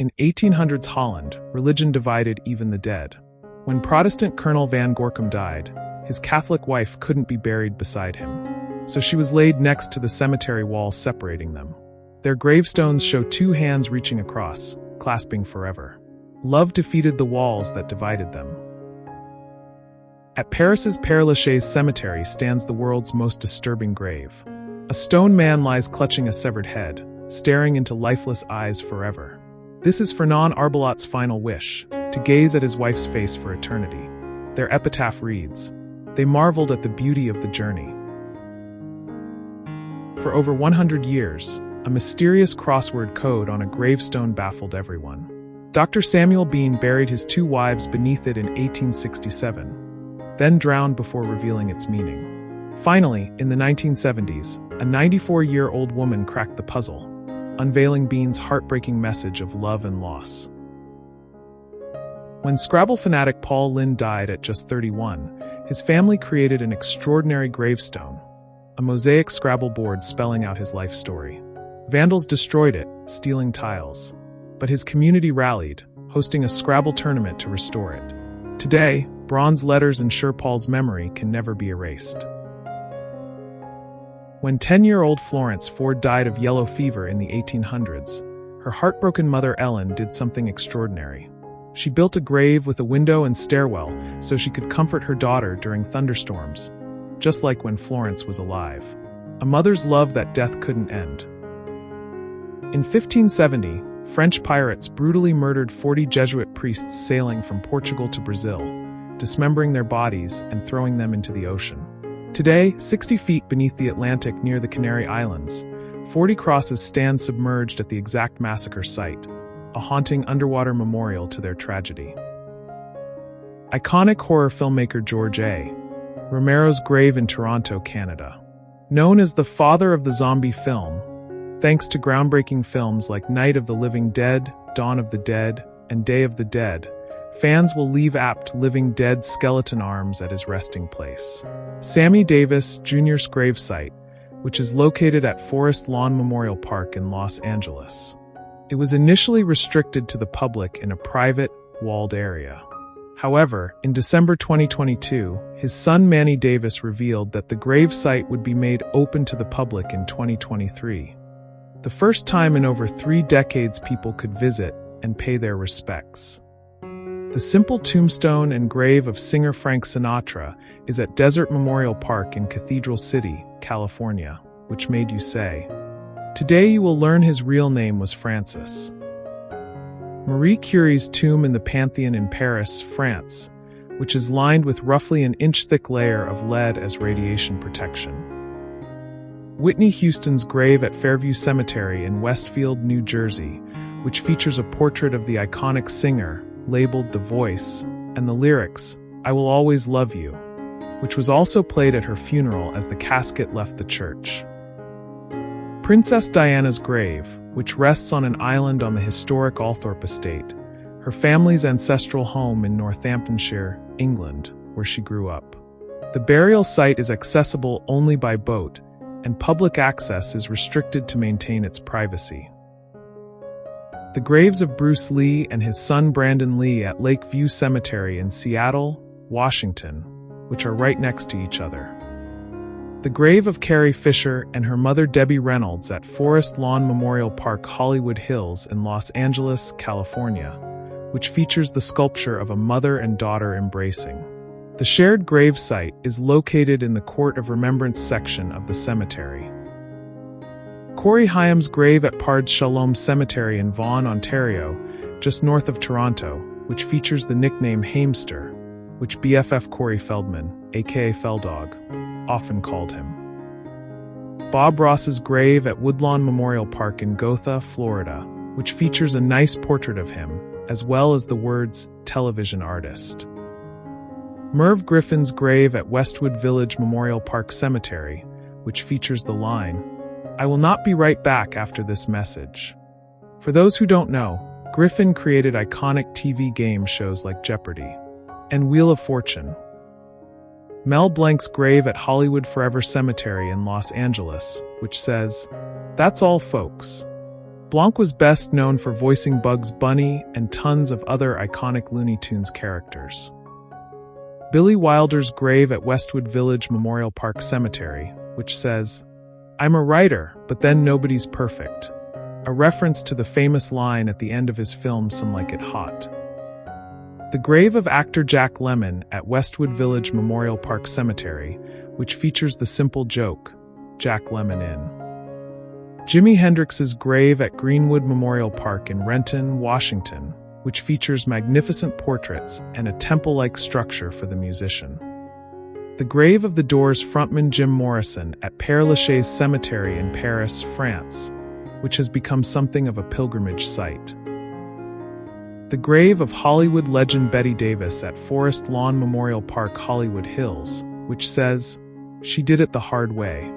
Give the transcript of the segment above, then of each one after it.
In 1800s Holland, religion divided even the dead. When Protestant Colonel van Gorkum died, his Catholic wife couldn't be buried beside him. So she was laid next to the cemetery walls separating them. Their gravestones show two hands reaching across, clasping forever. Love defeated the walls that divided them. At Paris's Père-Lachaise cemetery stands the world's most disturbing grave. A stone man lies clutching a severed head, staring into lifeless eyes forever. This is Fernand Arbelot's final wish, to gaze at his wife's face for eternity. Their epitaph reads, "They marveled at the beauty of the journey." For over 100 years, a mysterious crossword code on a gravestone baffled everyone. Dr. Samuel Bean buried his two wives beneath it in 1867, then drowned before revealing its meaning. Finally, in the 1970s, a 94-year-old woman cracked the puzzle, unveiling Bean's heartbreaking message of love and loss. When Scrabble fanatic Paul Lynde died at just 31, his family created an extraordinary gravestone, a mosaic Scrabble board spelling out his life story. Vandals destroyed it, stealing tiles. But his community rallied, hosting a Scrabble tournament to restore it. Today, bronze letters ensure Paul's memory can never be erased. When 10-year-old Florence Ford died of yellow fever in the 1800s, her heartbroken mother Ellen did something extraordinary. She built a grave with a window and stairwell so she could comfort her daughter during thunderstorms, just like when Florence was alive. A mother's love that death couldn't end. In 1570, French pirates brutally murdered 40 Jesuit priests sailing from Portugal to Brazil, dismembering their bodies and throwing them into the ocean. Today, 60 feet beneath the Atlantic near the Canary Islands, 40 crosses stand submerged at the exact massacre site, a haunting underwater memorial to their tragedy. Iconic horror filmmaker George A. Romero's grave in Toronto, Canada. Known as the father of the zombie film, thanks to groundbreaking films like Night of the Living Dead, Dawn of the Dead, and Day of the Dead, fans will leave apt Living Dead skeleton arms at his resting place. Sammy Davis Jr.'s gravesite, which is located at Forest Lawn Memorial Park in Los Angeles. It was initially restricted to the public in a private, walled area. However, in December 2022, his son Manny Davis revealed that the gravesite would be made open to the public in 2023. The first time in over 3 decades people could visit and pay their respects. The simple tombstone and grave of singer Frank Sinatra is at Desert Memorial Park in Cathedral City, California, which made you say, "Today you will learn his real name was Francis." Marie Curie's tomb in the Pantheon in Paris, France, which is lined with roughly an inch-thick layer of lead as radiation protection. Whitney Houston's grave at Fairview Cemetery in Westfield, New Jersey, which features a portrait of the iconic singer, labeled The Voice, and the lyrics, "I Will Always Love You," which was also played at her funeral as the casket left the church. Princess Diana's grave, which rests on an island on the historic Althorpe estate, her family's ancestral home in Northamptonshire, England, where she grew up. The burial site is accessible only by boat, and public access is restricted to maintain its privacy. The graves of Bruce Lee and his son Brandon Lee at Lakeview Cemetery in Seattle, Washington, which are right next to each other. The grave of Carrie Fisher and her mother Debbie Reynolds at Forest Lawn Memorial Park, Hollywood Hills in Los Angeles, California, which features the sculpture of a mother and daughter embracing. The shared grave site is located in the Court of Remembrance section of the cemetery. Corey Haim's grave at Pard's Shalom Cemetery in Vaughan, Ontario, just north of Toronto, which features the nickname Hamster, which BFF Corey Feldman, aka Feldog, often called him. Bob Ross's grave at Woodlawn Memorial Park in Gotha, Florida, which features a nice portrait of him, as well as the words, television artist. Merv Griffin's grave at Westwood Village Memorial Park Cemetery, which features the line, "I will not be right back after this message." For those who don't know, Griffin created iconic TV game shows like Jeopardy! And Wheel of Fortune. Mel Blanc's grave at Hollywood Forever Cemetery in Los Angeles, which says, "That's all, folks." Blanc was best known for voicing Bugs Bunny and tons of other iconic Looney Tunes characters. Billy Wilder's grave at Westwood Village Memorial Park Cemetery, which says, "I'm a writer, but then nobody's perfect," a reference to the famous line at the end of his film Some Like It Hot. The grave of actor Jack Lemmon at Westwood Village Memorial Park Cemetery, which features the simple joke, "Jack Lemmon in." Jimi Hendrix's grave at Greenwood Memorial Park in Renton, Washington, which features magnificent portraits and a temple-like structure for the musician. The grave of the Doors frontman Jim Morrison at Père Lachaise Cemetery in Paris, France, which has become something of a pilgrimage site. The grave of Hollywood legend Bette Davis at Forest Lawn Memorial Park, Hollywood Hills, which says, "She did it the hard way."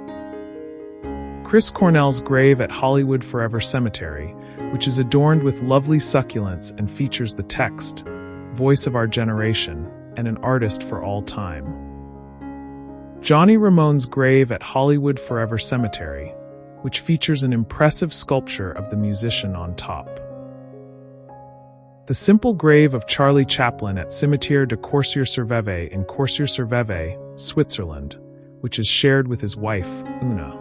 Chris Cornell's grave at Hollywood Forever Cemetery, which is adorned with lovely succulents and features the text, "Voice of our generation, and an artist for all time." Johnny Ramone's grave at Hollywood Forever Cemetery, which features an impressive sculpture of the musician on top. The simple grave of Charlie Chaplin at Cimetière de Coursier-sur-Vevey in Coursier-sur-Vevey, Switzerland, which is shared with his wife, Una.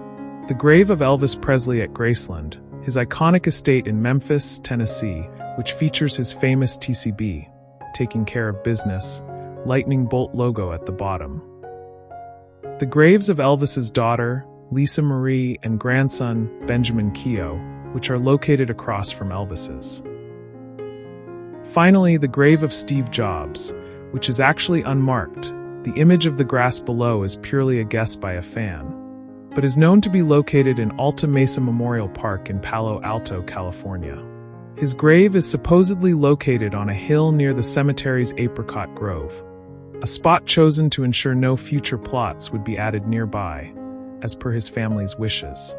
The grave of Elvis Presley at Graceland, his iconic estate in Memphis, Tennessee, which features his famous TCB, taking care of business, lightning bolt logo at the bottom. The graves of Elvis's daughter, Lisa Marie, and grandson, Benjamin Keogh, which are located across from Elvis's. Finally, the grave of Steve Jobs, which is actually unmarked. The image of the grass below is purely a guess by a fan, but is known to be located in Alta Mesa Memorial Park in Palo Alto, California. His grave is supposedly located on a hill near the cemetery's Apricot Grove, a spot chosen to ensure no future plots would be added nearby, as per his family's wishes.